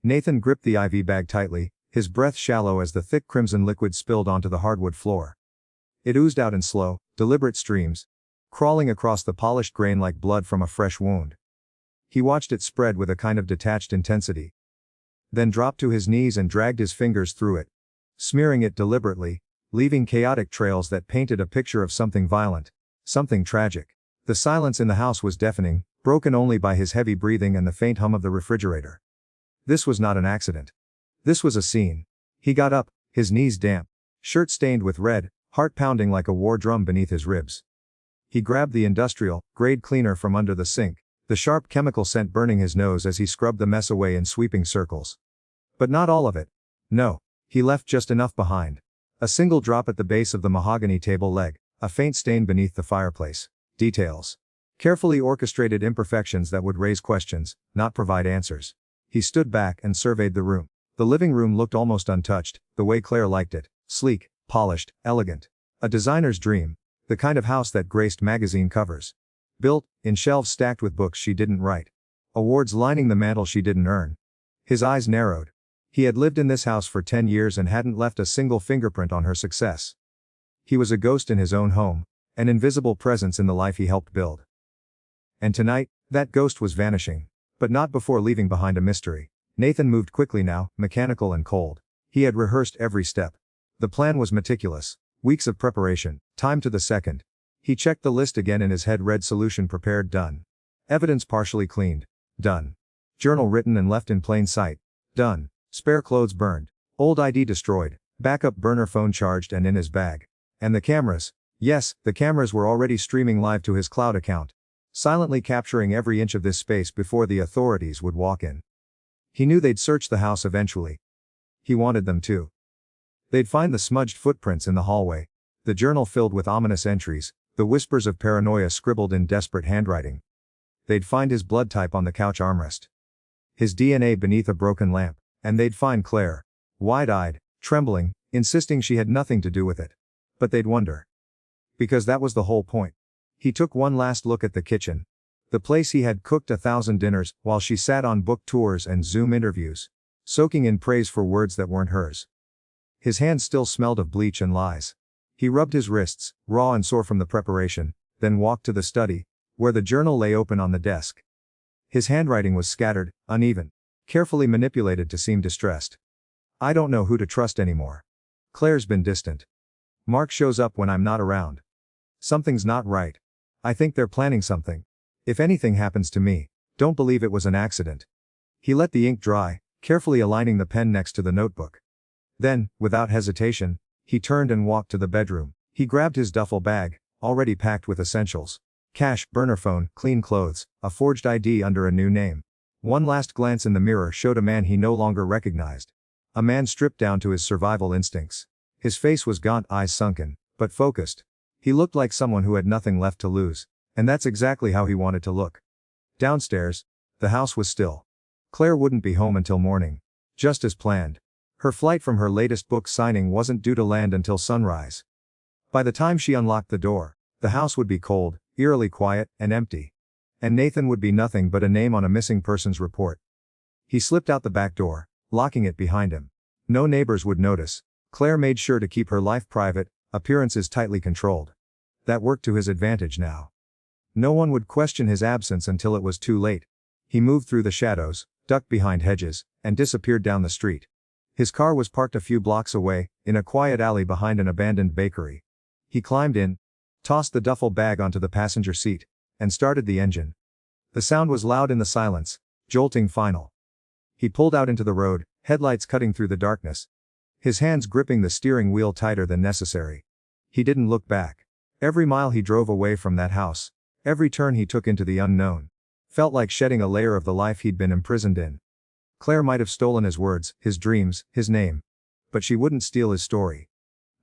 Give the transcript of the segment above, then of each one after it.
Nathan gripped the IV bag tightly, his breath shallow as the thick crimson liquid spilled onto the hardwood floor. It oozed out in slow, deliberate streams, crawling across the polished grain like blood from a fresh wound. He watched it spread with a kind of detached intensity. Then dropped to his knees and dragged his fingers through it, smearing it deliberately, leaving chaotic trails that painted a picture of something violent, something tragic. The silence in the house was deafening, broken only by his heavy breathing and the faint hum of the refrigerator. This was not an accident. This was a scene. He got up, his knees damp, shirt stained with red, heart pounding like a war drum beneath his ribs. He grabbed the industrial grade cleaner from under the sink, the sharp chemical scent burning his nose as he scrubbed the mess away in sweeping circles. But not all of it. No, he left just enough behind. A single drop at the base of the mahogany table leg, a faint stain beneath the fireplace. Details. Carefully orchestrated imperfections that would raise questions, not provide answers. He stood back and surveyed the room. The living room looked almost untouched, the way Claire liked it, sleek, polished, elegant. A designer's dream, the kind of house that graced magazine covers. Built, in shelves stacked with books she didn't write. Awards lining the mantel she didn't earn. His eyes narrowed. He had lived in this house for 10 years and hadn't left a single fingerprint on her success. He was a ghost in his own home, an invisible presence in the life he helped build. And tonight, that ghost was vanishing. But not before leaving behind a mystery. Nathan moved quickly now, mechanical and cold. He had rehearsed every step. The plan was meticulous. Weeks of preparation, time to the second. He checked the list again in his head, read solution prepared, done. Evidence partially cleaned, done. Journal written and left in plain sight, done. Spare clothes burned. Old ID destroyed. Backup burner phone charged and in his bag. And the cameras. Yes, the cameras were already streaming live to his cloud account, silently capturing every inch of this space before the authorities would walk in. He knew they'd search the house eventually. He wanted them to. They'd find the smudged footprints in the hallway, the journal filled with ominous entries, the whispers of paranoia scribbled in desperate handwriting. They'd find his blood type on the couch armrest, his DNA beneath a broken lamp, and they'd find Claire, wide-eyed, trembling, insisting she had nothing to do with it. But they'd wonder. Because that was the whole point. He took one last look at the kitchen, the place he had cooked 1,000 dinners, while she sat on book tours and Zoom interviews, soaking in praise for words that weren't hers. His hands still smelled of bleach and lies. He rubbed his wrists, raw and sore from the preparation, then walked to the study, where the journal lay open on the desk. His handwriting was scattered, uneven, carefully manipulated to seem distressed. I don't know who to trust anymore. Claire's been distant. Mark shows up when I'm not around. Something's not right. I think they're planning something. If anything happens to me, don't believe it was an accident. He let the ink dry, carefully aligning the pen next to the notebook. Then, without hesitation, he turned and walked to the bedroom. He grabbed his duffel bag, already packed with essentials. Cash, burner phone, clean clothes, a forged ID under a new name. One last glance in the mirror showed a man he no longer recognized. A man stripped down to his survival instincts. His face was gaunt, eyes sunken, but focused. He looked like someone who had nothing left to lose, and that's exactly how he wanted to look. Downstairs, the house was still. Claire wouldn't be home until morning. Just as planned. Her flight from her latest book signing wasn't due to land until sunrise. By the time she unlocked the door, the house would be cold, eerily quiet, and empty. And Nathan would be nothing but a name on a missing persons report. He slipped out the back door, locking it behind him. No neighbors would notice. Claire made sure to keep her life private, appearances tightly controlled. That worked to his advantage now. No one would question his absence until it was too late. He moved through the shadows, ducked behind hedges, and disappeared down the street. His car was parked a few blocks away, in a quiet alley behind an abandoned bakery. He climbed in, tossed the duffel bag onto the passenger seat, and started the engine. The sound was loud in the silence, jolting final. He pulled out into the road, headlights cutting through the darkness, his hands gripping the steering wheel tighter than necessary. He didn't look back. Every mile he drove away from that house, every turn he took into the unknown, felt like shedding a layer of the life he'd been imprisoned in. Claire might have stolen his words, his dreams, his name. But she wouldn't steal his story.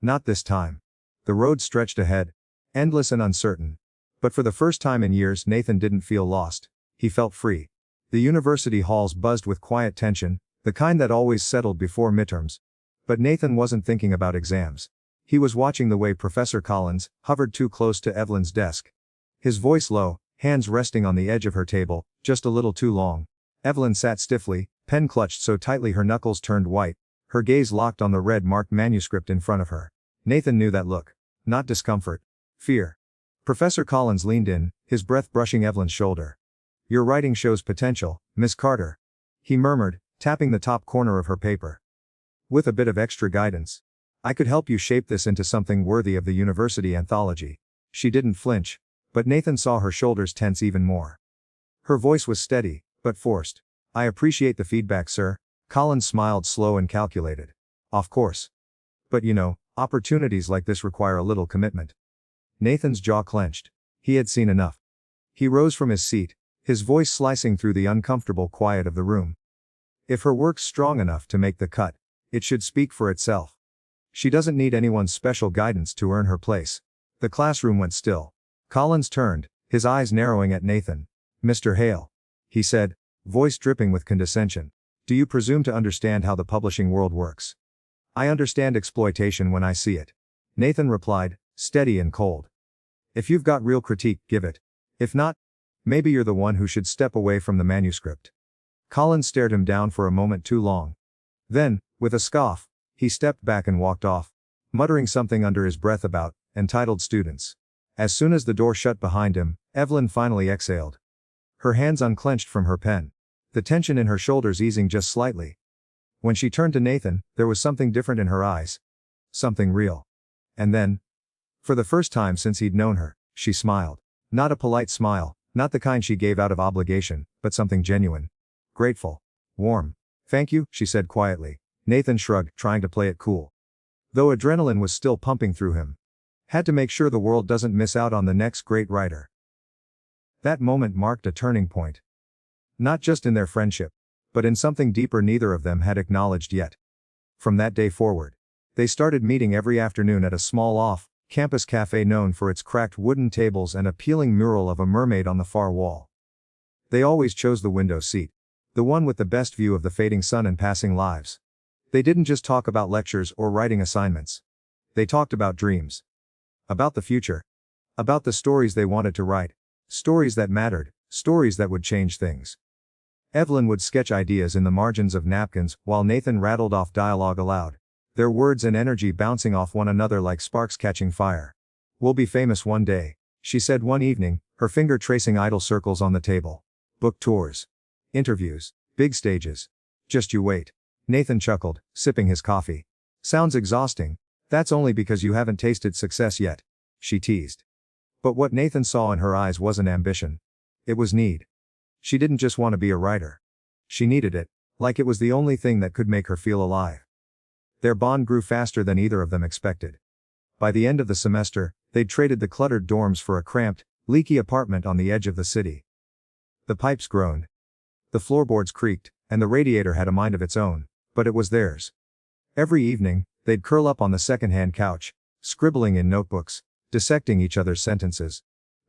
Not this time. The road stretched ahead, endless and uncertain. But for the first time in years, Nathan didn't feel lost. He felt free. The university halls buzzed with quiet tension, the kind that always settled before midterms. But Nathan wasn't thinking about exams. He was watching the way Professor Collins hovered too close to Evelyn's desk. His voice low, hands resting on the edge of her table, just a little too long. Evelyn sat stiffly, pen clutched so tightly her knuckles turned white, her gaze locked on the red-marked manuscript in front of her. Nathan knew that look. Not discomfort. Fear. Professor Collins leaned in, his breath brushing Evelyn's shoulder. "Your writing shows potential, Miss Carter," he murmured, tapping the top corner of her paper. "With a bit of extra guidance, I could help you shape this into something worthy of the university anthology." She didn't flinch, but Nathan saw her shoulders tense even more. Her voice was steady, but forced. "I appreciate the feedback, sir." Collins smiled, slow and calculated. "Of course. But opportunities like this require a little commitment." Nathan's jaw clenched. He had seen enough. He rose from his seat, his voice slicing through the uncomfortable quiet of the room. "If her work's strong enough to make the cut, it should speak for itself. She doesn't need anyone's special guidance to earn her place." The classroom went still. Collins turned, his eyes narrowing at Nathan. "Mr. Hale," he said, voice dripping with condescension. "Do you presume to understand how the publishing world works?" "I understand exploitation when I see it," Nathan replied, steady and cold. "If you've got real critique, give it. If not, maybe you're the one who should step away from the manuscript." Collins stared him down for a moment too long. Then, with a scoff, he stepped back and walked off, muttering something under his breath about entitled students. As soon as the door shut behind him, Evelyn finally exhaled. Her hands unclenched from her pen, the tension in her shoulders easing just slightly. When she turned to Nathan, there was something different in her eyes. Something real. And then, for the first time since he'd known her, she smiled. Not a polite smile, not the kind she gave out of obligation, but something genuine. Grateful. Warm. "Thank you," she said quietly. Nathan shrugged, trying to play it cool, though adrenaline was still pumping through him. Had to make sure the world doesn't miss out on the next great writer. That moment marked a turning point. Not just in their friendship, but in something deeper neither of them had acknowledged yet. From that day forward, they started meeting every afternoon at a small off-campus cafe known for its cracked wooden tables and appealing mural of a mermaid on the far wall. They always chose the window seat, the one with the best view of the fading sun and passing lives. They didn't just talk about lectures or writing assignments. They talked about dreams. About the future. About the stories they wanted to write. Stories that mattered, stories that would change things. Evelyn would sketch ideas in the margins of napkins, while Nathan rattled off dialogue aloud, their words and energy bouncing off one another like sparks catching fire. "We'll be famous one day," she said one evening, her finger tracing idle circles on the table. "Book tours. Interviews. Big stages. Just you wait." Nathan chuckled, sipping his coffee. "Sounds exhausting. That's only because you haven't tasted success yet," she teased. But what Nathan saw in her eyes wasn't ambition. It was need. She didn't just want to be a writer. She needed it, like it was the only thing that could make her feel alive. Their bond grew faster than either of them expected. By the end of the semester, they'd traded the cluttered dorms for a cramped, leaky apartment on the edge of the city. The pipes groaned. The floorboards creaked, and the radiator had a mind of its own, but it was theirs. Every evening, they'd curl up on the second-hand couch, scribbling in notebooks, dissecting each other's sentences,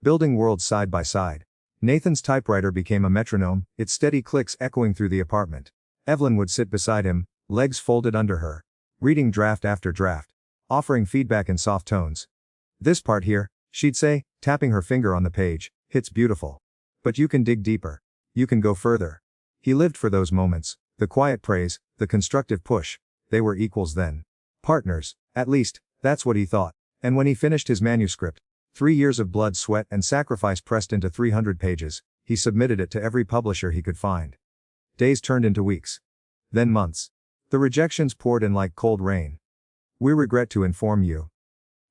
building worlds side by side. Nathan's typewriter became a metronome, its steady clicks echoing through the apartment. Evelyn would sit beside him, legs folded under her, reading draft after draft, offering feedback in soft tones. "This part here," she'd say, tapping her finger on the page, "hits beautiful. But you can dig deeper. You can go further." He lived for those moments, the quiet praise, the constructive push. They were equals then. Partners, at least, that's what he thought. And when he finished his manuscript, 3 years of blood, sweat, and sacrifice pressed into 300 pages, he submitted it to every publisher he could find. Days turned into weeks. Then months. The rejections poured in like cold rain. "We regret to inform you.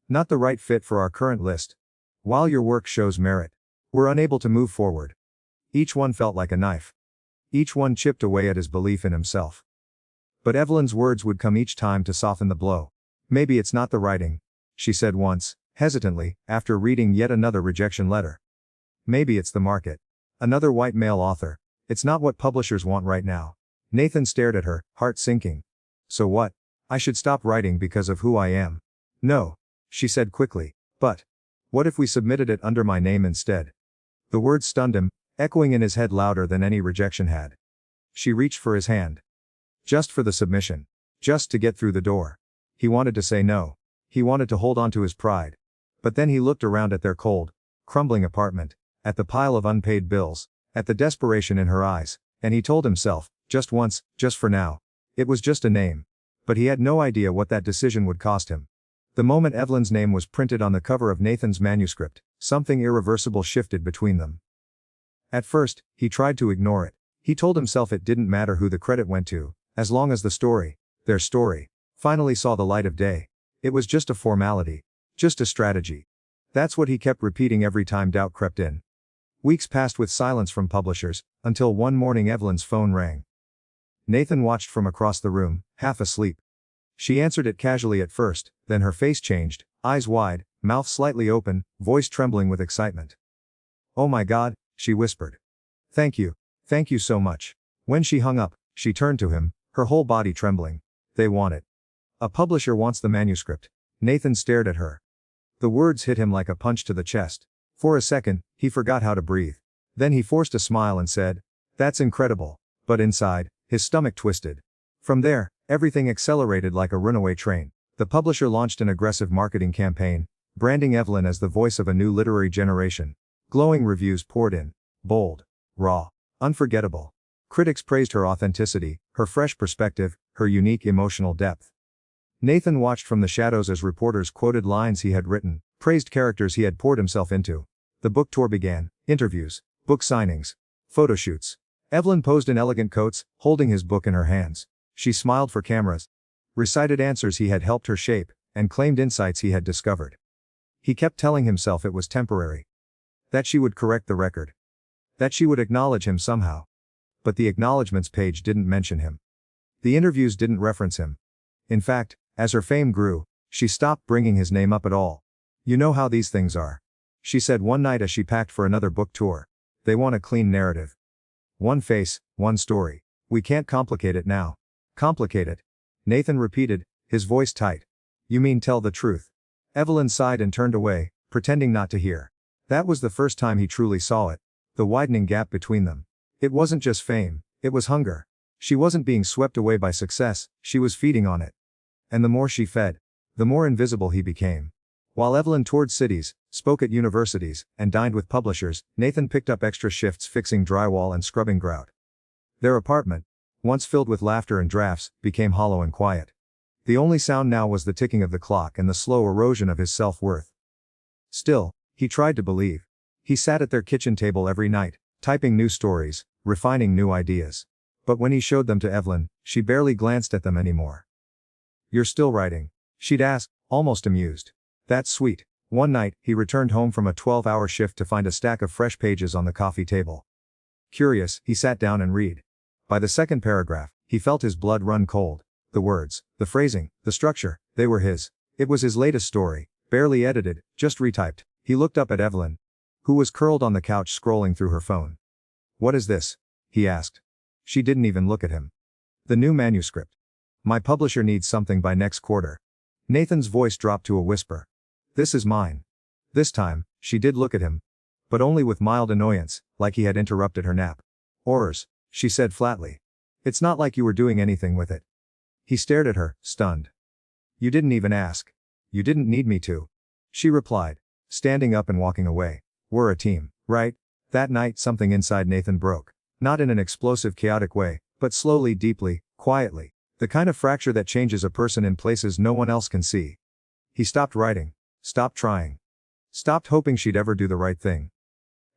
Not the right fit for our current list. While your work shows merit, we're unable to move forward." Each one felt like a knife. Each one chipped away at his belief in himself. But Evelyn's words would come each time to soften the blow. "Maybe it's not the writing," she said once, hesitantly, after reading yet another rejection letter. "Maybe it's the market. Another white male author. It's not what publishers want right now." Nathan stared at her, heart sinking. "So what? I should stop writing because of who I am?" "No," she said quickly. "But what if we submitted it under my name instead?" The words stunned him, echoing in his head louder than any rejection had. She reached for his hand. Just for the submission. Just to get through the door. He wanted to say no. He wanted to hold on to his pride. But then he looked around at their cold, crumbling apartment, at the pile of unpaid bills, at the desperation in her eyes, and he told himself, Just once, just for now. It was just a name. But he had no idea what that decision would cost him. The moment Evelyn's name was printed on the cover of Nathan's manuscript, something irreversible shifted between them. At first, he tried to ignore it. He told himself it didn't matter who the credit went to, as long as the story, their story, finally saw the light of day. It was just a formality. Just a strategy. That's what he kept repeating every time doubt crept in. Weeks passed with silence from publishers, until one morning Evelyn's phone rang. Nathan watched from across the room, half asleep. She answered it casually at first, then her face changed, eyes wide, mouth slightly open, voice trembling with excitement. "Oh my God," she whispered. Thank you so much." When she hung up, she turned to him, her whole body trembling. "They want it. A publisher wants the manuscript." Nathan stared at her. The words hit him like a punch to the chest. For a second, he forgot how to breathe. Then he forced a smile and said, "That's incredible." But inside, his stomach twisted. From there, everything accelerated like a runaway train. The publisher launched an aggressive marketing campaign, branding Evelyn as the voice of a new literary generation. Glowing reviews poured in. Bold. Raw. Unforgettable. Critics praised her authenticity, her fresh perspective, her unique emotional depth. Nathan watched from the shadows as reporters quoted lines he had written, praised characters he had poured himself into. The book tour began. Interviews, book signings, photo shoots. Evelyn posed in elegant coats, holding his book in her hands. She smiled for cameras, recited answers he had helped her shape, and claimed insights he had discovered. He kept telling himself it was temporary. That she would correct the record. That she would acknowledge him somehow. But the acknowledgements page didn't mention him. The interviews didn't reference him. In fact, as her fame grew, she stopped bringing his name up at all. "You know how these things are," she said one night as she packed for another book tour. "They want a clean narrative. One face, one story. We can't complicate it now." "Complicate it?" Nathan repeated, his voice tight. "You mean tell the truth?" Evelyn sighed and turned away, pretending not to hear. That was the first time he truly saw it. The widening gap between them. It wasn't just fame, it was hunger. She wasn't being swept away by success, she was feeding on it. And the more she fed, the more invisible he became. While Evelyn toured cities, spoke at universities, and dined with publishers, Nathan picked up extra shifts fixing drywall and scrubbing grout. Their apartment, once filled with laughter and drafts, became hollow and quiet. The only sound now was the ticking of the clock and the slow erosion of his self-worth. Still, he tried to believe. He sat at their kitchen table every night, typing new stories, refining new ideas. But when he showed them to Evelyn, she barely glanced at them anymore. "You're still writing?" she'd ask, almost amused. "That's sweet." One night, he returned home from a 12-hour shift to find a stack of fresh pages on the coffee table. Curious, he sat down and read. By the second paragraph, he felt his blood run cold. The words, the phrasing, the structure, they were his. It was his latest story, barely edited, just retyped. He looked up at Evelyn, who was curled on the couch scrolling through her phone. "What is this?" he asked. She didn't even look at him. "The new manuscript. My publisher needs something by next quarter." Nathan's voice dropped to a whisper. "This is mine." This time, she did look at him. But only with mild annoyance, like he had interrupted her nap. "Horrors," she said flatly. "It's not like you were doing anything with it." He stared at her, stunned. "You didn't even ask. You didn't need me to," she replied, standing up and walking away. "We're a team, right?" That night something inside Nathan broke. Not in an explosive, chaotic way, but slowly, deeply, quietly. The kind of fracture that changes a person in places no one else can see. He stopped writing. Stopped trying. Stopped hoping she'd ever do the right thing.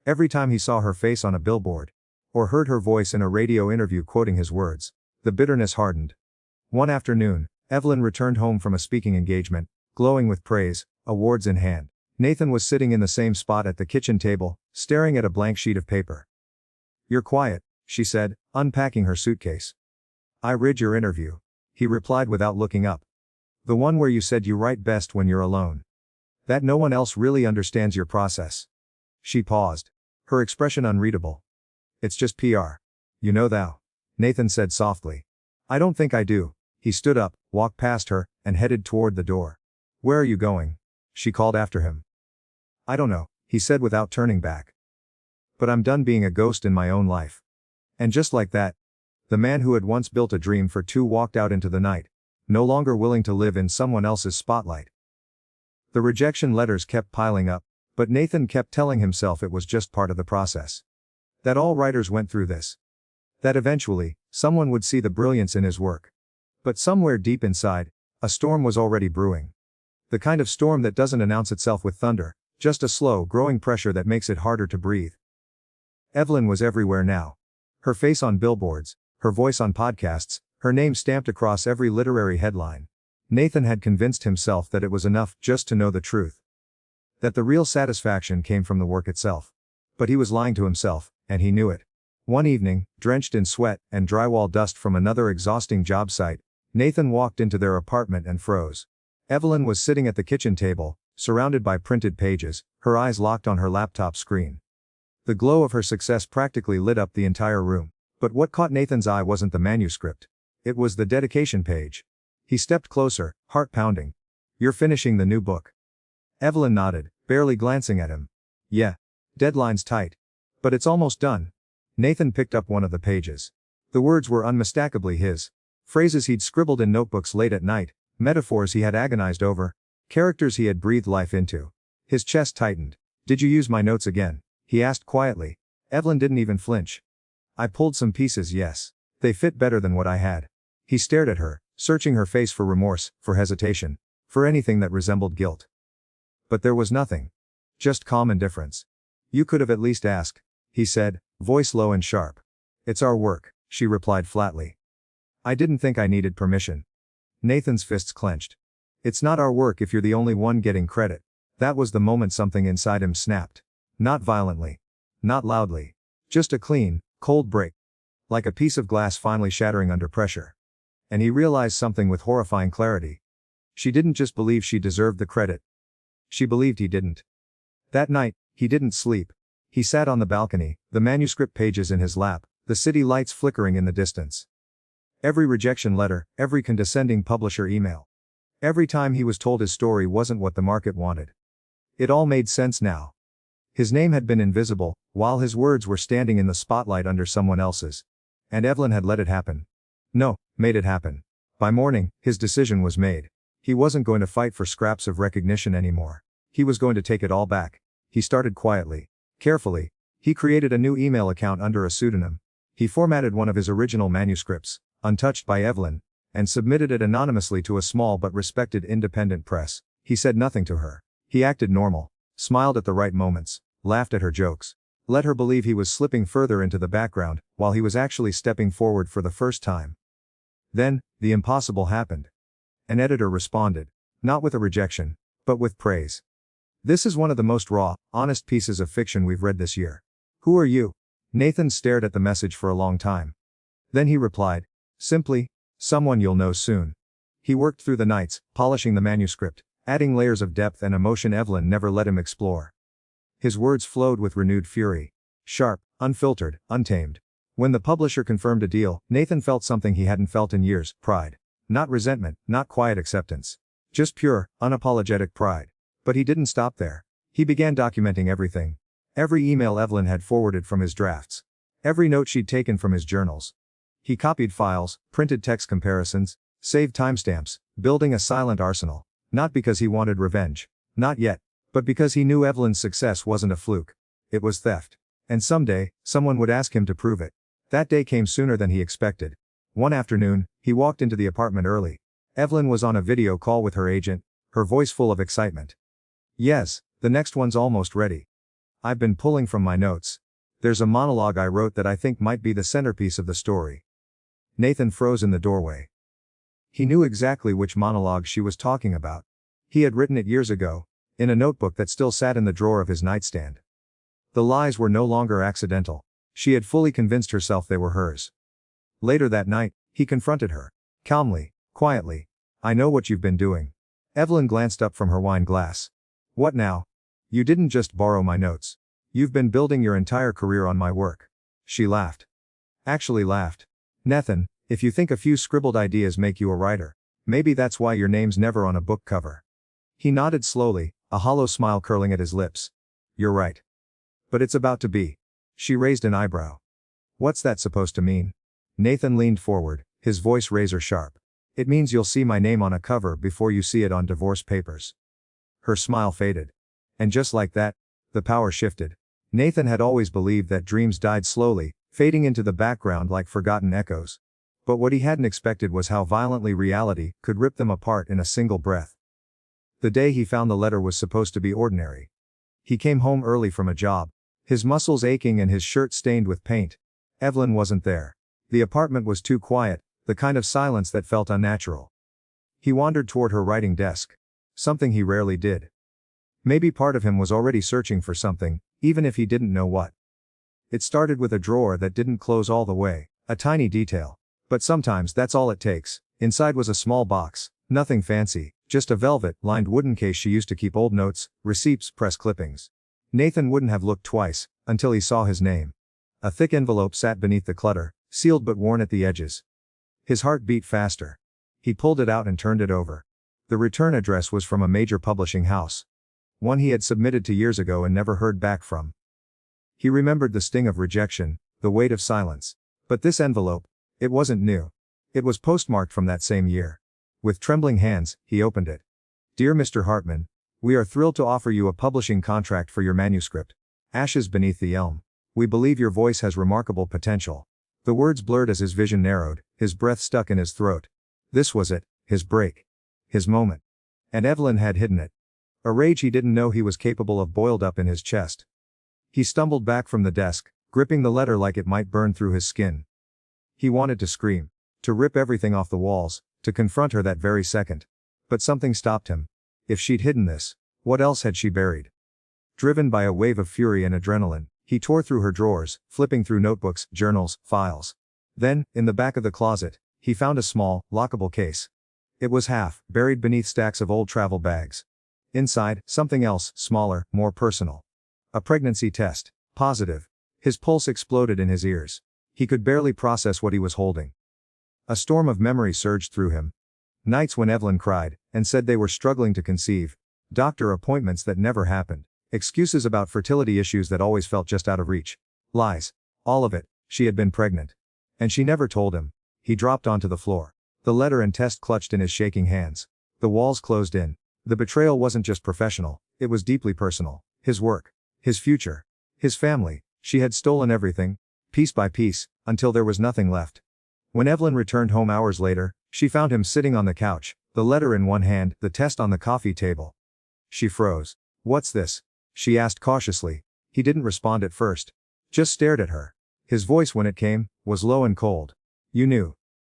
Every time he saw her face on a billboard, or heard her voice in a radio interview quoting his words, the bitterness hardened. One afternoon, Evelyn returned home from a speaking engagement, glowing with praise, awards in hand. Nathan was sitting in the same spot at the kitchen table, staring at a blank sheet of paper. "You're quiet," she said, unpacking her suitcase. "I read your interview," he replied without looking up. "The one where you said you write best when you're alone. That no one else really understands your process." She paused, her expression unreadable. "It's just PR. You know thou," Nathan said softly. "I don't think I do." He stood up, walked past her, and headed toward the door. "Where are you going?" she called after him. "I don't know," he said without turning back. "But I'm done being a ghost in my own life." And just like that, the man who had once built a dream for two walked out into the night, no longer willing to live in someone else's spotlight. The rejection letters kept piling up, but Nathan kept telling himself it was just part of the process. That all writers went through this. That eventually, someone would see the brilliance in his work. But somewhere deep inside, a storm was already brewing. The kind of storm that doesn't announce itself with thunder, just a slow, growing pressure that makes it harder to breathe. Evelyn was everywhere now. Her face on billboards, her voice on podcasts, her name stamped across every literary headline. Nathan had convinced himself that it was enough just to know the truth. That the real satisfaction came from the work itself. But he was lying to himself, and he knew it. One evening, drenched in sweat and drywall dust from another exhausting job site, Nathan walked into their apartment and froze. Evelyn was sitting at the kitchen table, surrounded by printed pages, her eyes locked on her laptop screen. The glow of her success practically lit up the entire room. But what caught Nathan's eye wasn't the manuscript. It was the dedication page. He stepped closer, heart pounding. "You're finishing the new book." Evelyn nodded, barely glancing at him. "Yeah. Deadline's tight. But it's almost done." Nathan picked up one of the pages. The words were unmistakably his. Phrases he'd scribbled in notebooks late at night, metaphors he had agonized over, characters he had breathed life into. His chest tightened. "Did you use my notes again?" he asked quietly. Evelyn didn't even flinch. "I pulled some pieces, yes. They fit better than what I had." He stared at her, searching her face for remorse, for hesitation, for anything that resembled guilt. But there was nothing. Just calm indifference. "You could have at least asked," he said, voice low and sharp. "It's our work," she replied flatly. "I didn't think I needed permission." Nathan's fists clenched. "It's not our work if you're the only one getting credit." That was the moment something inside him snapped. Not violently. Not loudly. Just a clean, cold break. Like a piece of glass finally shattering under pressure. And he realized something with horrifying clarity. She didn't just believe she deserved the credit. She believed he didn't. That night, he didn't sleep. He sat on the balcony, the manuscript pages in his lap, the city lights flickering in the distance. Every rejection letter, every condescending publisher email. Every time he was told his story wasn't what the market wanted. It all made sense now. His name had been invisible, while his words were standing in the spotlight under someone else's. And Evelyn had let it happen. No, made it happen. By morning, his decision was made. He wasn't going to fight for scraps of recognition anymore. He was going to take it all back. He started quietly. Carefully. He created a new email account under a pseudonym. He formatted one of his original manuscripts, untouched by Evelyn, and submitted it anonymously to a small but respected independent press. He said nothing to her. He acted normal, smiled at the right moments, laughed at her jokes, let her believe he was slipping further into the background, while he was actually stepping forward for the first time. Then, the impossible happened. An editor responded. Not with a rejection, but with praise. "This is one of the most raw, honest pieces of fiction we've read this year. Who are you?" Nathan stared at the message for a long time. Then he replied. Simply, "Someone you'll know soon." He worked through the nights, polishing the manuscript, adding layers of depth and emotion Evelyn never let him explore. His words flowed with renewed fury. Sharp, unfiltered, untamed. When the publisher confirmed a deal, Nathan felt something he hadn't felt in years, pride. Not resentment, not quiet acceptance. Just pure, unapologetic pride. But he didn't stop there. He began documenting everything. Every email Evelyn had forwarded from his drafts. Every note she'd taken from his journals. He copied files, printed text comparisons, saved timestamps, building a silent arsenal. Not because he wanted revenge. Not yet. But because he knew Evelyn's success wasn't a fluke. It was theft. And someday, someone would ask him to prove it. That day came sooner than he expected. One afternoon, he walked into the apartment early. Evelyn was on a video call with her agent, her voice full of excitement. "Yes, the next one's almost ready. I've been pulling from my notes. There's a monologue I wrote that I think might be the centerpiece of the story." Nathan froze in the doorway. He knew exactly which monologue she was talking about. He had written it years ago, in a notebook that still sat in the drawer of his nightstand. The lies were no longer accidental. She had fully convinced herself they were hers. Later that night, he confronted her. Calmly, quietly. "I know what you've been doing." Evelyn glanced up from her wine glass. "What now?" "You didn't just borrow my notes. You've been building your entire career on my work." She laughed. Actually laughed. "Nathan, if you think a few scribbled ideas make you a writer, maybe that's why your name's never on a book cover." He nodded slowly, a hollow smile curling at his lips. "You're right. But it's about to be." She raised an eyebrow. "What's that supposed to mean?" Nathan leaned forward, his voice razor sharp. "It means you'll see my name on a cover before you see it on divorce papers." Her smile faded. And just like that, the power shifted. Nathan had always believed that dreams died slowly, fading into the background like forgotten echoes. But what he hadn't expected was how violently reality could rip them apart in a single breath. The day he found the letter was supposed to be ordinary. He came home early from a job, his muscles aching and his shirt stained with paint. Evelyn wasn't there. The apartment was too quiet, the kind of silence that felt unnatural. He wandered toward her writing desk. Something he rarely did. Maybe part of him was already searching for something, even if he didn't know what. It started with a drawer that didn't close all the way, a tiny detail. But sometimes that's all it takes. Inside was a small box, nothing fancy, just a velvet-lined wooden case she used to keep old notes, receipts, press clippings. Nathan wouldn't have looked twice, until he saw his name. A thick envelope sat beneath the clutter, sealed but worn at the edges. His heart beat faster. He pulled it out and turned it over. The return address was from a major publishing house. One he had submitted to years ago and never heard back from. He remembered the sting of rejection, the weight of silence. But this envelope, it wasn't new. It was postmarked from that same year. With trembling hands, he opened it. Dear Mr. Hartman, we are thrilled to offer you a publishing contract for your manuscript. Ashes Beneath the Elm. We believe your voice has remarkable potential. The words blurred as his vision narrowed, his breath stuck in his throat. This was it, his break. His moment. And Evelyn had hidden it. A rage he didn't know he was capable of boiled up in his chest. He stumbled back from the desk, gripping the letter like it might burn through his skin. He wanted to scream, to rip everything off the walls, to confront her that very second. But something stopped him. If she'd hidden this, what else had she buried? Driven by a wave of fury and adrenaline, he tore through her drawers, flipping through notebooks, journals, files. Then, in the back of the closet, he found a small, lockable case. It was half buried beneath stacks of old travel bags. Inside, something else, smaller, more personal. A pregnancy test. Positive. His pulse exploded in his ears. He could barely process what he was holding. A storm of memory surged through him. Nights when Evelyn cried, and said they were struggling to conceive. Doctor appointments that never happened. Excuses about fertility issues that always felt just out of reach. Lies. All of it. She had been pregnant. And she never told him. He dropped onto the floor. The letter and test clutched in his shaking hands. The walls closed in. The betrayal wasn't just professional, it was deeply personal. His work. His future. His family. She had stolen everything, piece by piece, until there was nothing left. When Evelyn returned home hours later, she found him sitting on the couch, the letter in one hand, the test on the coffee table. She froze. What's this? She asked cautiously. He didn't respond at first. Just stared at her. His voice when it came, was low and cold. You knew.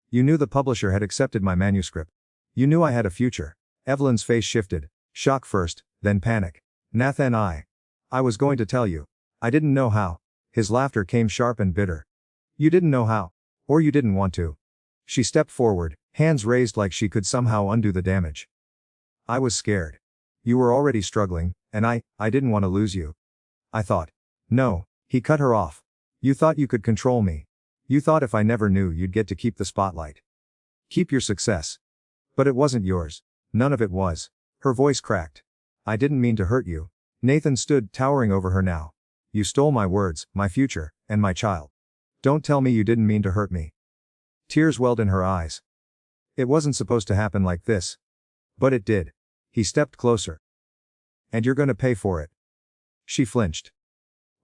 You knew the publisher had accepted my manuscript. You knew I had a future. Evelyn's face shifted. Shock first, then panic. Nathan, I was going to tell you. I didn't know how. His laughter came sharp and bitter. You didn't know how. Or you didn't want to. She stepped forward, hands raised like she could somehow undo the damage. I was scared. You were already struggling, and I didn't want to lose you. I thought. No, he cut her off. You thought you could control me. You thought if I never knew you'd get to keep the spotlight. Keep your success. But it wasn't yours. None of it was. Her voice cracked. I didn't mean to hurt you. Nathan stood towering over her now. You stole my words, my future, and my child. Don't tell me you didn't mean to hurt me. Tears welled in her eyes. It wasn't supposed to happen like this. But it did. He stepped closer. And you're gonna pay for it. She flinched.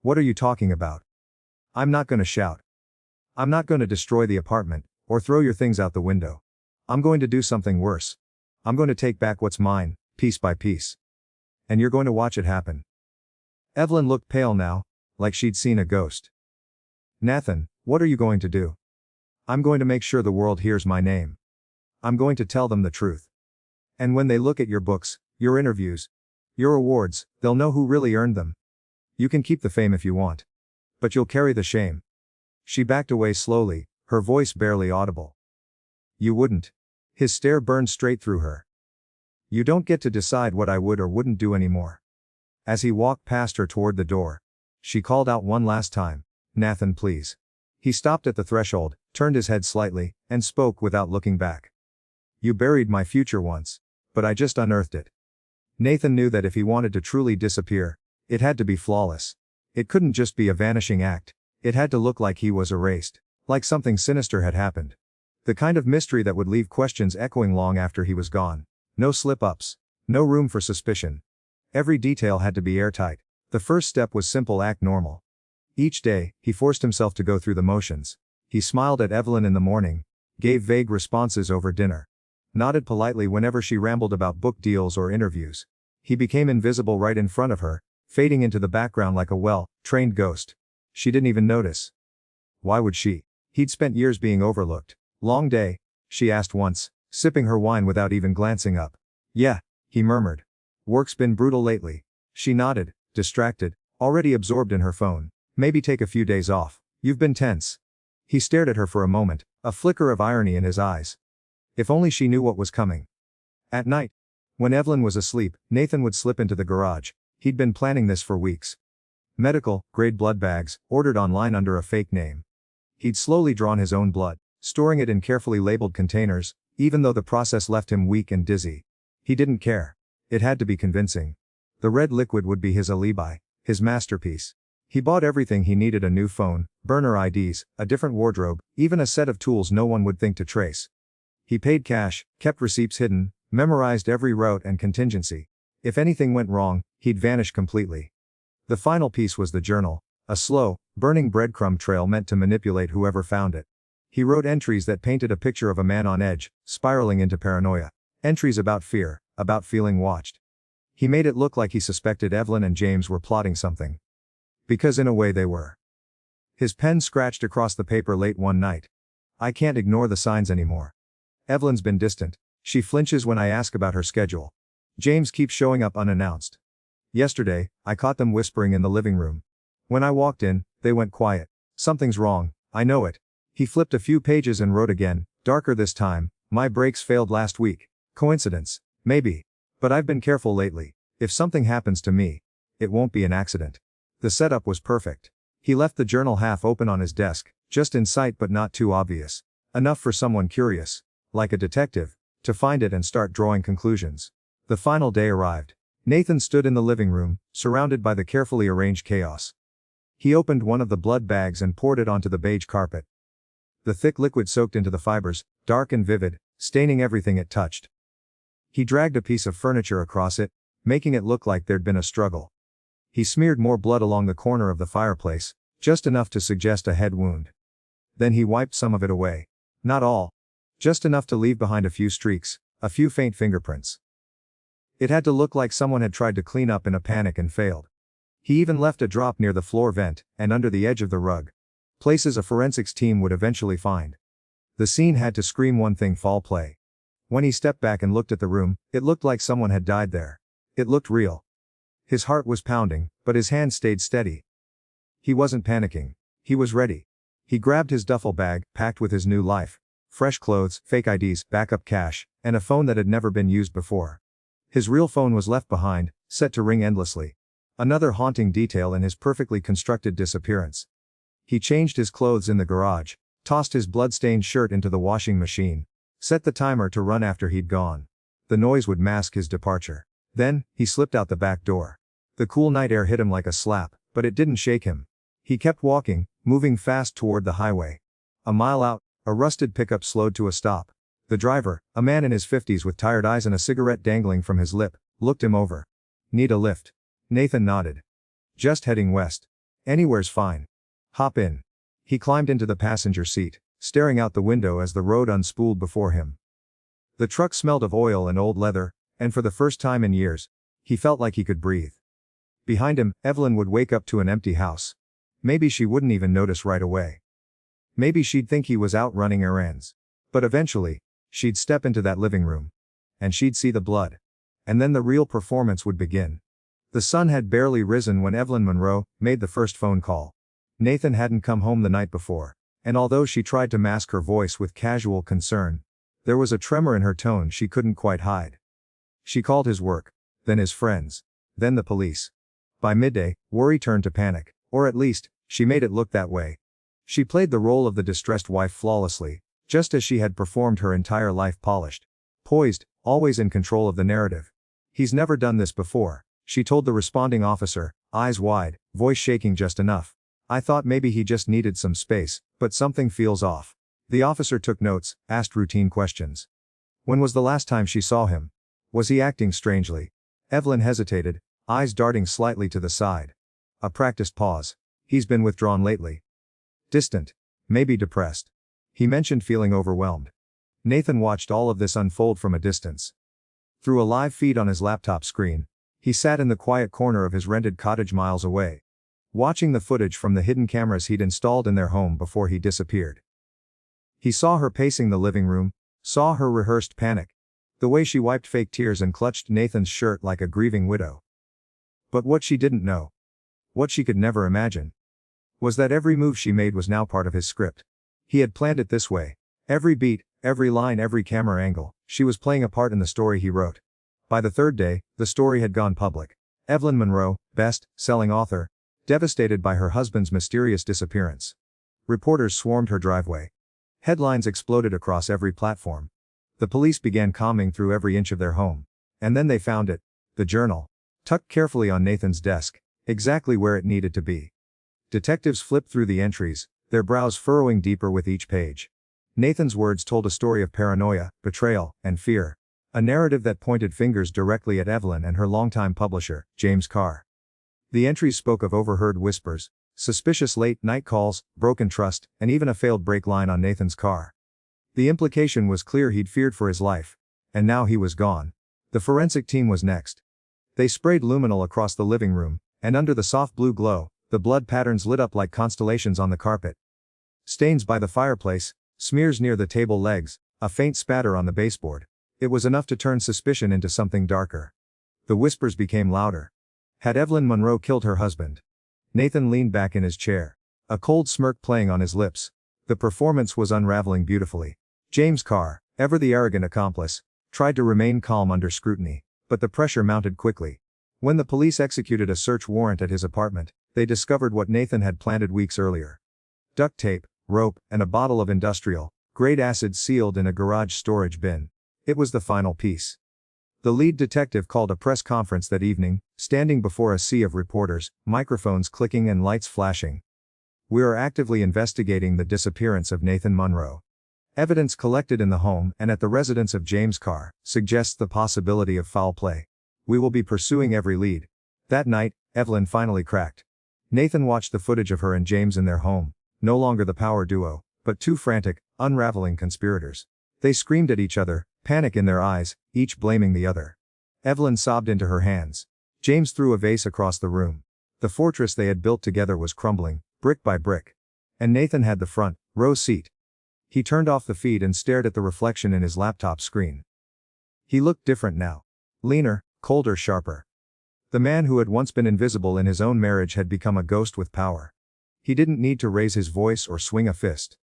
What are you talking about? I'm not gonna shout. I'm not gonna destroy the apartment, or throw your things out the window. I'm going to do something worse. I'm going to take back what's mine, piece by piece. And you're going to watch it happen. Evelyn looked pale now, like she'd seen a ghost. Nathan, what are you going to do? I'm going to make sure the world hears my name. I'm going to tell them the truth. And when they look at your books, your interviews, your awards, they'll know who really earned them. You can keep the fame if you want. But you'll carry the shame. She backed away slowly, her voice barely audible. You wouldn't. His stare burned straight through her. You don't get to decide what I would or wouldn't do anymore. As he walked past her toward the door, she called out one last time, Nathan, please. He stopped at the threshold, turned his head slightly, and spoke without looking back. You buried my future once, but I just unearthed it. Nathan knew that if he wanted to truly disappear, it had to be flawless. It couldn't just be a vanishing act, it had to look like he was erased, like something sinister had happened. The kind of mystery that would leave questions echoing long after he was gone. No slip-ups. No room for suspicion. Every detail had to be airtight. The first step was simple: act normal. Each day, he forced himself to go through the motions. He smiled at Evelyn in the morning, gave vague responses over dinner, nodded politely whenever she rambled about book deals or interviews. He became invisible right in front of her, fading into the background like a well-trained ghost. She didn't even notice. Why would she? He'd spent years being overlooked. Long day? She asked once, sipping her wine without even glancing up. Yeah, he murmured. Work's been brutal lately. She nodded, distracted, already absorbed in her phone. Maybe take a few days off. You've been tense. He stared at her for a moment, a flicker of irony in his eyes. If only she knew what was coming. At night, when Evelyn was asleep, Nathan would slip into the garage. He'd been planning this for weeks. Medical-grade blood bags, ordered online under a fake name. He'd slowly drawn his own blood, storing it in carefully labeled containers, even though the process left him weak and dizzy. He didn't care. It had to be convincing. The red liquid would be his alibi, his masterpiece. He bought everything he needed: a new phone, burner IDs, a different wardrobe, even a set of tools no one would think to trace. He paid cash, kept receipts hidden, memorized every route and contingency. If anything went wrong, he'd vanish completely. The final piece was the journal, a slow, burning breadcrumb trail meant to manipulate whoever found it. He wrote entries that painted a picture of a man on edge, spiraling into paranoia. Entries about fear, about feeling watched. He made it look like he suspected Evelyn and James were plotting something. Because in a way they were. His pen scratched across the paper late one night. I can't ignore the signs anymore. Evelyn's been distant. She flinches when I ask about her schedule. James keeps showing up unannounced. Yesterday, I caught them whispering in the living room. When I walked in, they went quiet. Something's wrong, I know it. He flipped a few pages and wrote again, darker this time. My brakes failed last week. Coincidence? Maybe. But I've been careful lately. If something happens to me, it won't be an accident. The setup was perfect. He left the journal half open on his desk, just in sight but not too obvious. Enough for someone curious, like a detective, to find it and start drawing conclusions. The final day arrived. Nathan stood in the living room, surrounded by the carefully arranged chaos. He opened one of the blood bags and poured it onto the beige carpet. The thick liquid soaked into the fibers, dark and vivid, staining everything it touched. He dragged a piece of furniture across it, making it look like there'd been a struggle. He smeared more blood along the corner of the fireplace, just enough to suggest a head wound. Then he wiped some of it away. Not all. Just enough to leave behind a few streaks, a few faint fingerprints. It had to look like someone had tried to clean up in a panic and failed. He even left a drop near the floor vent, and under the edge of the rug. Places a forensics team would eventually find. The scene had to scream one thing: foul play. When he stepped back and looked at the room, it looked like someone had died there. It looked real. His heart was pounding, but his hand stayed steady. He wasn't panicking. He was ready. He grabbed his duffel bag, packed with his new life. Fresh clothes, fake IDs, backup cash, and a phone that had never been used before. His real phone was left behind, set to ring endlessly. Another haunting detail in his perfectly constructed disappearance. He changed his clothes in the garage, tossed his blood-stained shirt into the washing machine, set the timer to run after he'd gone. The noise would mask his departure. Then, he slipped out the back door. The cool night air hit him like a slap, but it didn't shake him. He kept walking, moving fast toward the highway. A mile out, a rusted pickup slowed to a stop. The driver, a man in his 50s with tired eyes and a cigarette dangling from his lip, looked him over. Need a lift? Nathan nodded. Just heading west. Anywhere's fine. Hop in. He climbed into the passenger seat, staring out the window as the road unspooled before him. The truck smelled of oil and old leather, and for the first time in years, he felt like he could breathe. Behind him, Evelyn would wake up to an empty house. Maybe she wouldn't even notice right away. Maybe she'd think he was out running errands. But eventually, she'd step into that living room. And she'd see the blood. And then the real performance would begin. The sun had barely risen when Evelyn Monroe made the first phone call. Nathan hadn't come home the night before, and although she tried to mask her voice with casual concern, there was a tremor in her tone she couldn't quite hide. She called his work, then his friends, then the police. By midday, worry turned to panic, or at least, she made it look that way. She played the role of the distressed wife flawlessly, just as she had performed her entire life: polished, poised, always in control of the narrative. He's never done this before, she told the responding officer, eyes wide, voice shaking just enough. I thought maybe he just needed some space, but something feels off. The officer took notes, asked routine questions. When was the last time she saw him? Was he acting strangely? Evelyn hesitated, eyes darting slightly to the side. A practiced pause. He's been withdrawn lately. Distant. Maybe depressed. He mentioned feeling overwhelmed. Nathan watched all of this unfold from a distance. Through a live feed on his laptop screen, he sat in the quiet corner of his rented cottage miles away, watching the footage from the hidden cameras he'd installed in their home before he disappeared. He saw her pacing the living room, saw her rehearsed panic, the way she wiped fake tears and clutched Nathan's shirt like a grieving widow. But what she didn't know, what she could never imagine, was that every move she made was now part of his script. He had planned it this way. Every beat, every line, every camera angle, she was playing a part in the story he wrote. By the third day, the story had gone public. Evelyn Monroe, best-selling author, devastated by her husband's mysterious disappearance. Reporters swarmed her driveway. Headlines exploded across every platform. The police began combing through every inch of their home. And then they found it, the journal, tucked carefully on Nathan's desk, exactly where it needed to be. Detectives flipped through the entries, their brows furrowing deeper with each page. Nathan's words told a story of paranoia, betrayal, and fear. A narrative that pointed fingers directly at Evelyn and her longtime publisher, James Carr. The entries spoke of overheard whispers, suspicious late-night calls, broken trust, and even a failed brake line on Nathan's car. The implication was clear: he'd feared for his life. And now he was gone. The forensic team was next. They sprayed luminol across the living room, and under the soft blue glow, the blood patterns lit up like constellations on the carpet. Stains by the fireplace, smears near the table legs, a faint spatter on the baseboard. It was enough to turn suspicion into something darker. The whispers became louder. Had Evelyn Monroe killed her husband? Nathan leaned back in his chair, a cold smirk playing on his lips. The performance was unraveling beautifully. James Carr, ever the arrogant accomplice, tried to remain calm under scrutiny, but the pressure mounted quickly. When the police executed a search warrant at his apartment, they discovered what Nathan had planted weeks earlier. Duct tape, rope, and a bottle of industrial-grade acid sealed in a garage storage bin. It was the final piece. The lead detective called a press conference that evening, standing before a sea of reporters, microphones clicking and lights flashing. "We are actively investigating the disappearance of Nathan Monroe. Evidence collected in the home and at the residence of James Carr suggests the possibility of foul play. We will be pursuing every lead." That night, Evelyn finally cracked. Nathan watched the footage of her and James in their home, no longer the power duo, but two frantic, unraveling conspirators. They screamed at each other, panic in their eyes, each blaming the other. Evelyn sobbed into her hands. James threw a vase across the room. The fortress they had built together was crumbling, brick by brick. And Nathan had the front row seat. He turned off the feed and stared at the reflection in his laptop screen. He looked different now. Leaner, colder, sharper. The man who had once been invisible in his own marriage had become a ghost with power. He didn't need to raise his voice or swing a fist.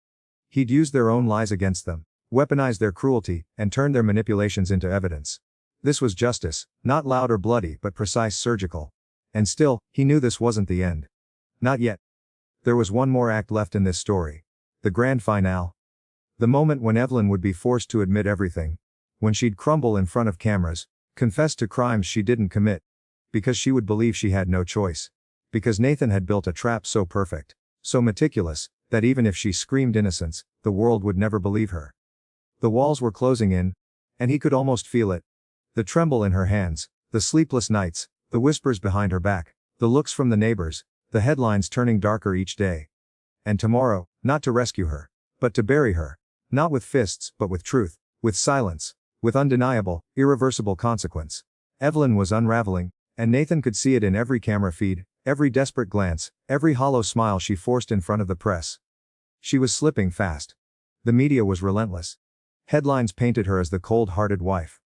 He'd used their own lies against them, weaponized their cruelty, and turned their manipulations into evidence. This was justice, not loud or bloody but precise, surgical. And still, he knew this wasn't the end. Not yet. There was one more act left in this story. The grand finale. The moment when Evelyn would be forced to admit everything. When she'd crumble in front of cameras, confess to crimes she didn't commit. Because she would believe she had no choice. Because Nathan had built a trap so perfect, so meticulous, that even if she screamed innocence, the world would never believe her. The walls were closing in, and he could almost feel it. The tremble in her hands, the sleepless nights, the whispers behind her back, the looks from the neighbors, the headlines turning darker each day. And tomorrow, not to rescue her, but to bury her. Not with fists, but with truth, with silence, with undeniable, irreversible consequence. Evelyn was unraveling, and Nathan could see it in every camera feed, every desperate glance, every hollow smile she forced in front of the press. She was slipping fast. The media was relentless. Headlines painted her as the cold-hearted wife.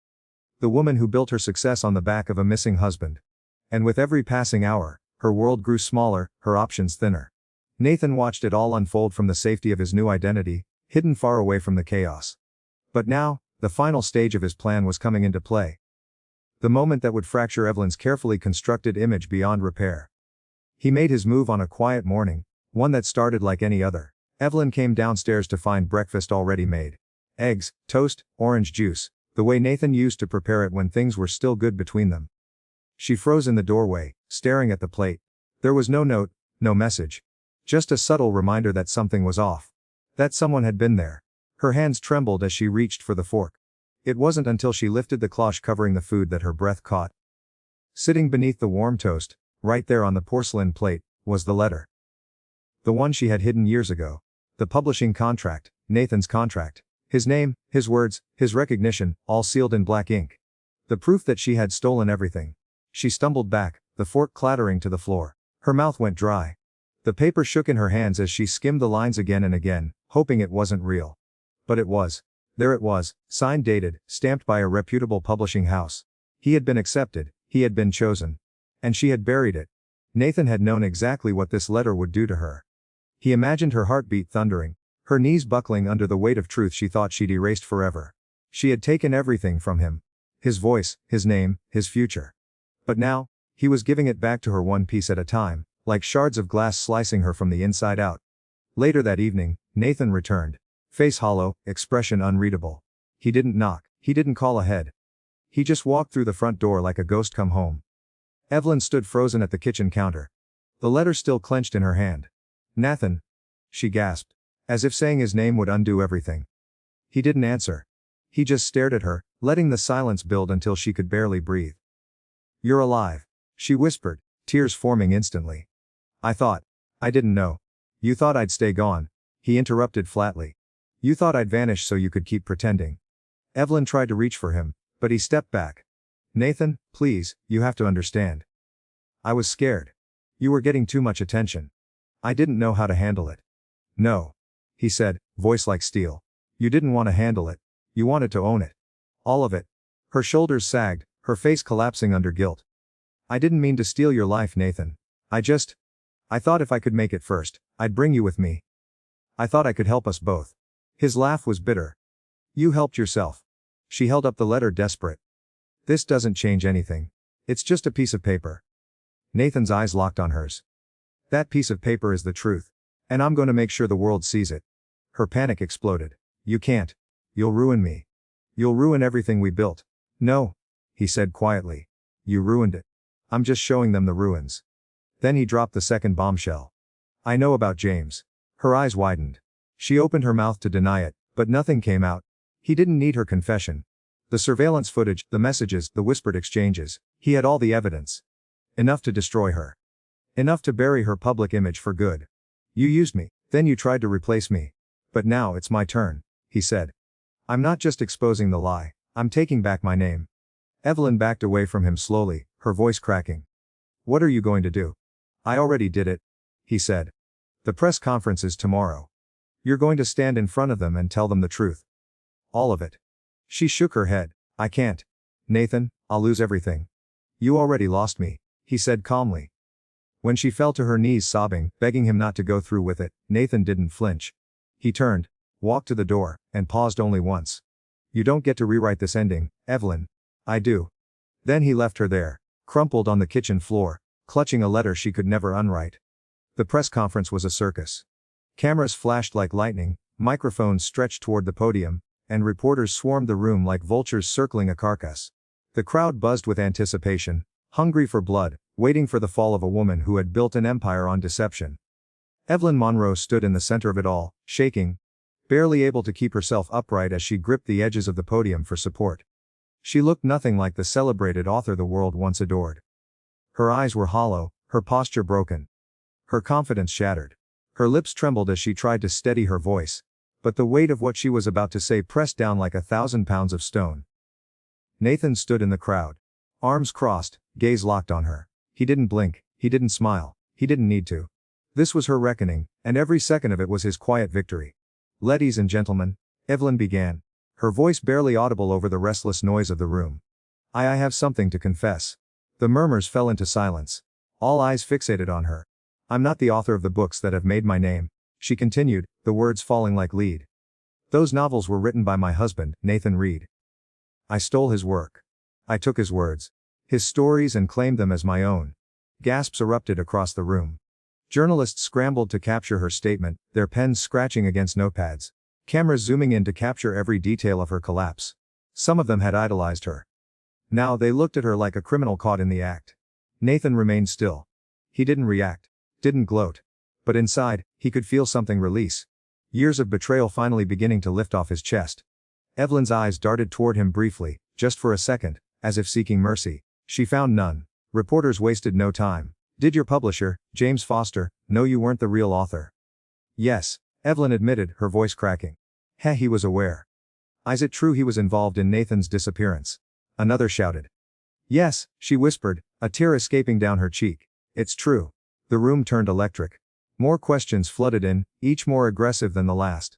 The woman who built her success on the back of a missing husband. And with every passing hour, her world grew smaller, her options thinner. Nathan watched it all unfold from the safety of his new identity, hidden far away from the chaos. But now, the final stage of his plan was coming into play. The moment that would fracture Evelyn's carefully constructed image beyond repair. He made his move on a quiet morning, one that started like any other. Evelyn came downstairs to find breakfast already made. Eggs, toast, orange juice, the way Nathan used to prepare it when things were still good between them. She froze in the doorway, staring at the plate. There was no note, no message. Just a subtle reminder that something was off. That someone had been there. Her hands trembled as she reached for the fork. It wasn't until she lifted the cloche covering the food that her breath caught. Sitting beneath the warm toast, right there on the porcelain plate, was the letter. The one she had hidden years ago. The publishing contract, Nathan's contract. His name, his words, his recognition, all sealed in black ink. The proof that she had stolen everything. She stumbled back, the fork clattering to the floor. Her mouth went dry. The paper shook in her hands as she skimmed the lines again and again, hoping it wasn't real. But it was. There it was, signed, dated, stamped by a reputable publishing house. He had been accepted, he had been chosen. And she had buried it. Nathan had known exactly what this letter would do to her. He imagined her heartbeat thundering, her knees buckling under the weight of truth she thought she'd erased forever. She had taken everything from him. His voice, his name, his future. But now, he was giving it back to her one piece at a time, like shards of glass slicing her from the inside out. Later that evening, Nathan returned. Face hollow, expression unreadable. He didn't knock, he didn't call ahead. He just walked through the front door like a ghost come home. Evelyn stood frozen at the kitchen counter. The letter still clenched in her hand. Nathan. She gasped. As if saying his name would undo everything. He didn't answer. He just stared at her, letting the silence build until she could barely breathe. You're alive. She whispered, tears forming instantly. I didn't know. You thought I'd stay gone. He interrupted flatly. You thought I'd vanish so you could keep pretending. Evelyn tried to reach for him, but he stepped back. Nathan, please, you have to understand. I was scared. You were getting too much attention. I didn't know how to handle it. No. He said, voice like steel. You didn't want to handle it. You wanted to own it. All of it. Her shoulders sagged, her face collapsing under guilt. I didn't mean to steal your life, Nathan. I thought if I could make it first, I'd bring you with me. I thought I could help us both. His laugh was bitter. You helped yourself. She held up the letter, desperate. This doesn't change anything. It's just a piece of paper. Nathan's eyes locked on hers. That piece of paper is the truth. And I'm going to make sure the world sees it. Her panic exploded. You can't. You'll ruin me. You'll ruin everything we built. No. He said quietly. You ruined it. I'm just showing them the ruins. Then he dropped the second bombshell. I know about James. Her eyes widened. She opened her mouth to deny it, but nothing came out. He didn't need her confession. The surveillance footage, the messages, the whispered exchanges, he had all the evidence. Enough to destroy her. Enough to bury her public image for good. You used me, then you tried to replace me. But now it's my turn, he said. I'm not just exposing the lie, I'm taking back my name. Evelyn backed away from him slowly, her voice cracking. What are you going to do? I already did it, he said. The press conference is tomorrow. You're going to stand in front of them and tell them the truth. All of it. She shook her head. I can't. Nathan, I'll lose everything. You already lost me, he said calmly. When she fell to her knees sobbing, begging him not to go through with it, Nathan didn't flinch. He turned, walked to the door, and paused only once. You don't get to rewrite this ending, Evelyn. I do. Then he left her there, crumpled on the kitchen floor, clutching a letter she could never unwrite. The press conference was a circus. Cameras flashed like lightning, microphones stretched toward the podium, and reporters swarmed the room like vultures circling a carcass. The crowd buzzed with anticipation, hungry for blood, waiting for the fall of a woman who had built an empire on deception. Evelyn Monroe stood in the center of it all, shaking, barely able to keep herself upright as she gripped the edges of the podium for support. She looked nothing like the celebrated author the world once adored. Her eyes were hollow, her posture broken. Her confidence shattered. Her lips trembled as she tried to steady her voice, but the weight of what she was about to say pressed down like 1,000 pounds of stone. Nathan stood in the crowd. Arms crossed, gaze locked on her. He didn't blink, he didn't smile, he didn't need to. This was her reckoning, and every second of it was his quiet victory. Ladies and gentlemen, Evelyn began, her voice barely audible over the restless noise of the room. I have something to confess. The murmurs fell into silence. All eyes fixated on her. I'm not the author of the books that have made my name, she continued, the words falling like lead. Those novels were written by my husband, Nathan Reed. I stole his work. I took his words, his stories, and claimed them as my own. Gasps erupted across the room. Journalists scrambled to capture her statement, their pens scratching against notepads. Cameras zooming in to capture every detail of her collapse. Some of them had idolized her. Now they looked at her like a criminal caught in the act. Nathan remained still. He didn't react, didn't gloat. But inside, he could feel something release. Years of betrayal finally beginning to lift off his chest. Evelyn's eyes darted toward him briefly, just for a second, as if seeking mercy. She found none. Reporters wasted no time. Did your publisher, James Foster, know you weren't the real author? Yes, Evelyn admitted, her voice cracking. Heh, he was aware. Is it true he was involved in Nathan's disappearance? Another shouted. Yes, she whispered, a tear escaping down her cheek. It's true. The room turned electric. More questions flooded in, each more aggressive than the last.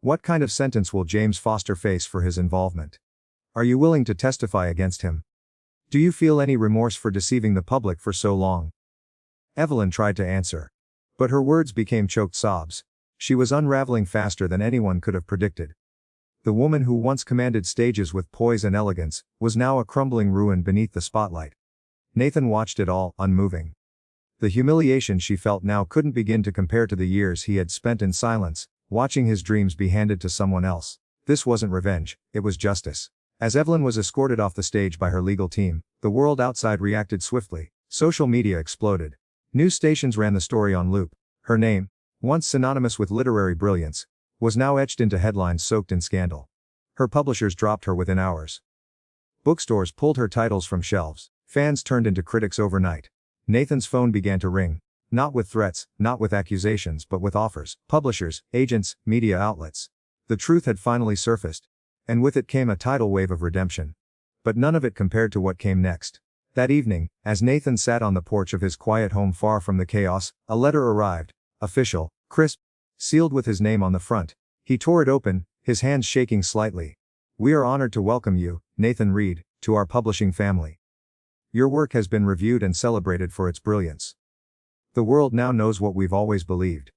What kind of sentence will James Foster face for his involvement? Are you willing to testify against him? Do you feel any remorse for deceiving the public for so long? Evelyn tried to answer. But her words became choked sobs. She was unraveling faster than anyone could have predicted. The woman who once commanded stages with poise and elegance, was now a crumbling ruin beneath the spotlight. Nathan watched it all, unmoving. The humiliation she felt now couldn't begin to compare to the years he had spent in silence, watching his dreams be handed to someone else. This wasn't revenge, it was justice. As Evelyn was escorted off the stage by her legal team, the world outside reacted swiftly. Social media exploded. News stations ran the story on loop. Her name, once synonymous with literary brilliance, was now etched into headlines soaked in scandal. Her publishers dropped her within hours. Bookstores pulled her titles from shelves. Fans turned into critics overnight. Nathan's phone began to ring. Not with threats, not with accusations, but with offers. Publishers, agents, media outlets. The truth had finally surfaced. And with it came a tidal wave of redemption. But none of it compared to what came next. That evening, as Nathan sat on the porch of his quiet home far from the chaos, a letter arrived. Official, crisp, sealed with his name on the front. He tore it open, his hands shaking slightly. We are honored to welcome you, Nathan Reed, to our publishing family. Your work has been reviewed and celebrated for its brilliance. The world now knows what we've always believed.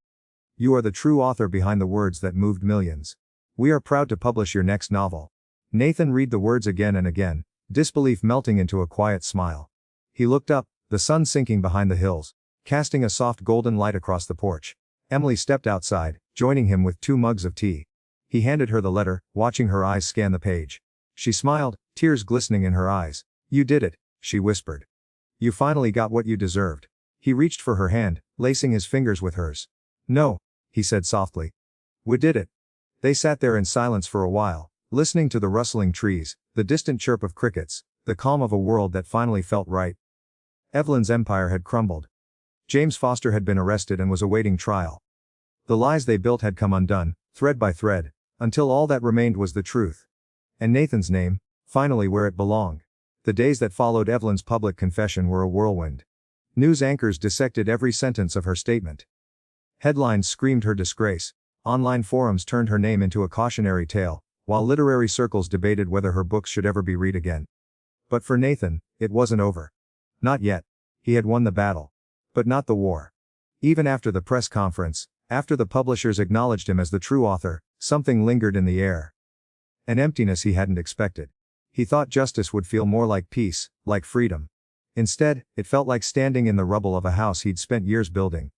You are the true author behind the words that moved millions. We are proud to publish your next novel. Nathan read the words again and again, disbelief melting into a quiet smile. He looked up, the sun sinking behind the hills, casting a soft golden light across the porch. Emily stepped outside, joining him with 2 mugs of tea. He handed her the letter, watching her eyes scan the page. She smiled, tears glistening in her eyes. You did it, she whispered. You finally got what you deserved. He reached for her hand, lacing his fingers with hers. No, he said softly. We did it. They sat there in silence for a while, listening to the rustling trees, the distant chirp of crickets, the calm of a world that finally felt right. Evelyn's empire had crumbled. James Foster had been arrested and was awaiting trial. The lies they built had come undone, thread by thread, until all that remained was the truth. And Nathan's name, finally where it belonged. The days that followed Evelyn's public confession were a whirlwind. News anchors dissected every sentence of her statement. Headlines screamed her disgrace. Online forums turned her name into a cautionary tale, while literary circles debated whether her books should ever be read again. But for Nathan, it wasn't over. Not yet. He had won the battle. But not the war. Even after the press conference, after the publishers acknowledged him as the true author, something lingered in the air. An emptiness he hadn't expected. He thought justice would feel more like peace, like freedom. Instead, it felt like standing in the rubble of a house he'd spent years building.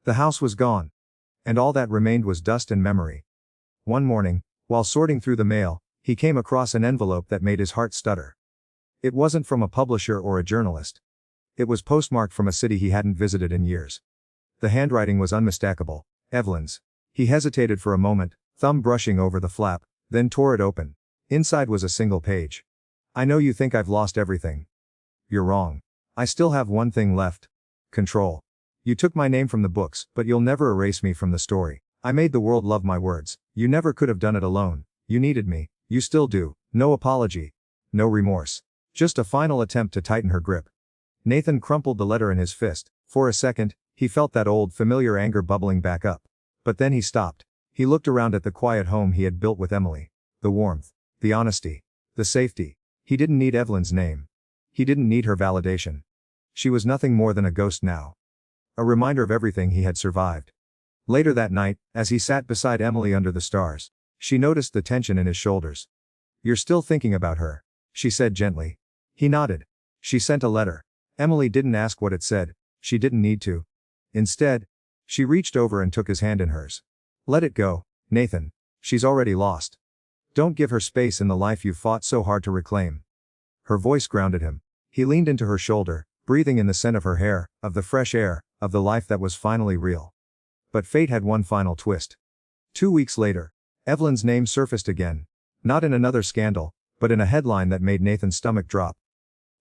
The house was gone. And all that remained was dust and memory. One morning, while sorting through the mail, he came across an envelope that made his heart stutter. It wasn't from a publisher or a journalist. It was postmarked from a city he hadn't visited in years. The handwriting was unmistakable, Evelyn's. He hesitated for a moment, thumb brushing over the flap, then tore it open. Inside was a single page. I know you think I've lost everything. You're wrong. I still have one thing left. Control. You took my name from the books, but you'll never erase me from the story. I made the world love my words. You never could have done it alone. You needed me. You still do. No apology. No remorse. Just a final attempt to tighten her grip. Nathan crumpled the letter in his fist. For a second, he felt that old familiar anger bubbling back up. But then he stopped. He looked around at the quiet home he had built with Emily. The warmth. The honesty. The safety. He didn't need Evelyn's name. He didn't need her validation. She was nothing more than a ghost now. A reminder of everything he had survived. Later that night, as he sat beside Emily under the stars, she noticed the tension in his shoulders. You're still thinking about her, she said gently. He nodded. She sent a letter. Emily didn't ask what it said. She didn't need to. Instead, she reached over and took his hand in hers. Let it go, Nathan. She's already lost. Don't give her space in the life you fought so hard to reclaim. Her voice grounded him. He leaned into her shoulder, breathing in the scent of her hair, of the fresh air, of the life that was finally real. But fate had one final twist. 2 weeks later, Evelyn's name surfaced again. Not in another scandal, but in a headline that made Nathan's stomach drop.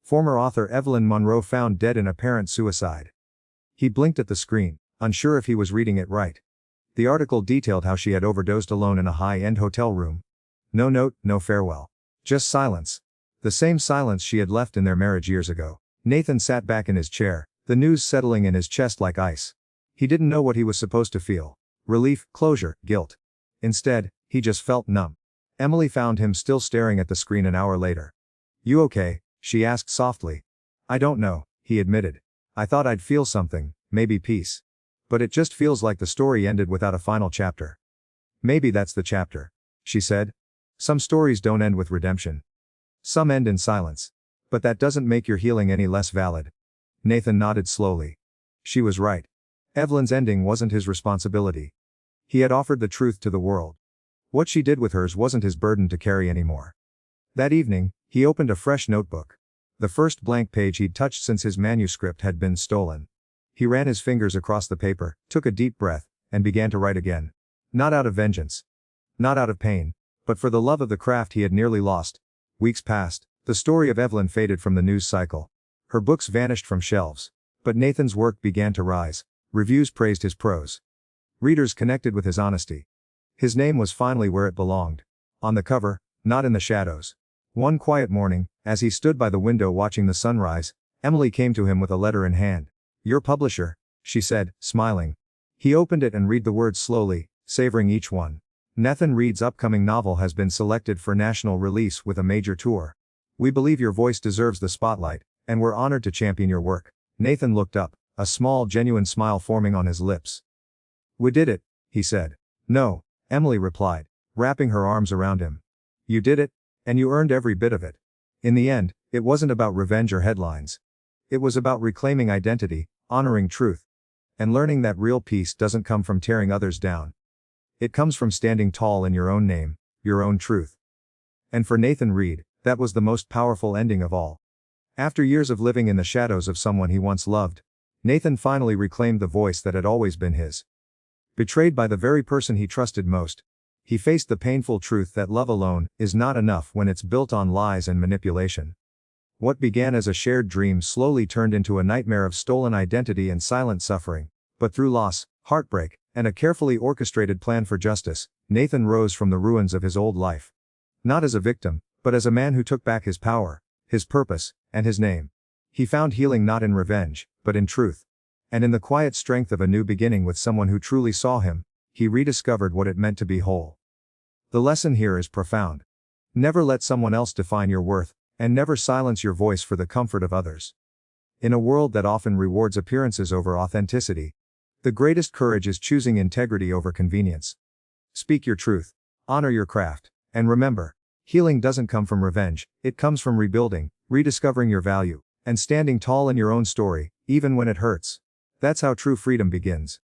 Former author Evelyn Monroe found dead in apparent suicide. He blinked at the screen, unsure if he was reading it right. The article detailed how she had overdosed alone in a high-end hotel room. No note, no farewell. Just silence. The same silence she had left in their marriage years ago. Nathan sat back in his chair, the news settling in his chest like ice. He didn't know what he was supposed to feel. Relief, closure, guilt. Instead, he just felt numb. Emily found him still staring at the screen an hour later. "You okay?" she asked softly. "I don't know," he admitted. "I thought I'd feel something, maybe peace. But it just feels like the story ended without a final chapter." "Maybe that's the chapter," she said. "Some stories don't end with redemption. Some end in silence. But that doesn't make your healing any less valid." Nathan nodded slowly. She was right. Evelyn's ending wasn't his responsibility. He had offered the truth to the world. What she did with hers wasn't his burden to carry anymore. That evening, he opened a fresh notebook. The first blank page he'd touched since his manuscript had been stolen. He ran his fingers across the paper, took a deep breath, and began to write again. Not out of vengeance. Not out of pain. But for the love of the craft he had nearly lost. Weeks passed. The story of Evelyn faded from the news cycle. Her books vanished from shelves. But Nathan's work began to rise. Reviews praised his prose. Readers connected with his honesty. His name was finally where it belonged. On the cover, not in the shadows. One quiet morning, as he stood by the window watching the sunrise, Emily came to him with a letter in hand. "Your publisher," she said, smiling. He opened it and read the words slowly, savoring each one. "Nathan Reed's upcoming novel has been selected for national release with a major tour. We believe your voice deserves the spotlight, and we're honored to champion your work." Nathan looked up, a small genuine smile forming on his lips. "We did it," he said. "No," Emily replied, wrapping her arms around him. "You did it, and you earned every bit of it. In the end, it wasn't about revenge or headlines. It was about reclaiming identity, honoring truth, and learning that real peace doesn't come from tearing others down. It comes from standing tall in your own name, your own truth." And for Nathan Reed, that was the most powerful ending of all. After years of living in the shadows of someone he once loved, Nathan finally reclaimed the voice that had always been his. Betrayed by the very person he trusted most, he faced the painful truth that love alone is not enough when it's built on lies and manipulation. What began as a shared dream slowly turned into a nightmare of stolen identity and silent suffering, but through loss, heartbreak, and a carefully orchestrated plan for justice, Nathan rose from the ruins of his old life. Not as a victim, but as a man who took back his power, his purpose, and his name. He found healing not in revenge, but in truth. And in the quiet strength of a new beginning with someone who truly saw him, he rediscovered what it meant to be whole. The lesson here is profound. Never let someone else define your worth, and never silence your voice for the comfort of others. In a world that often rewards appearances over authenticity, the greatest courage is choosing integrity over convenience. Speak your truth, honor your craft, and remember, healing doesn't come from revenge, it comes from rebuilding, rediscovering your value, and standing tall in your own story, even when it hurts. That's how true freedom begins.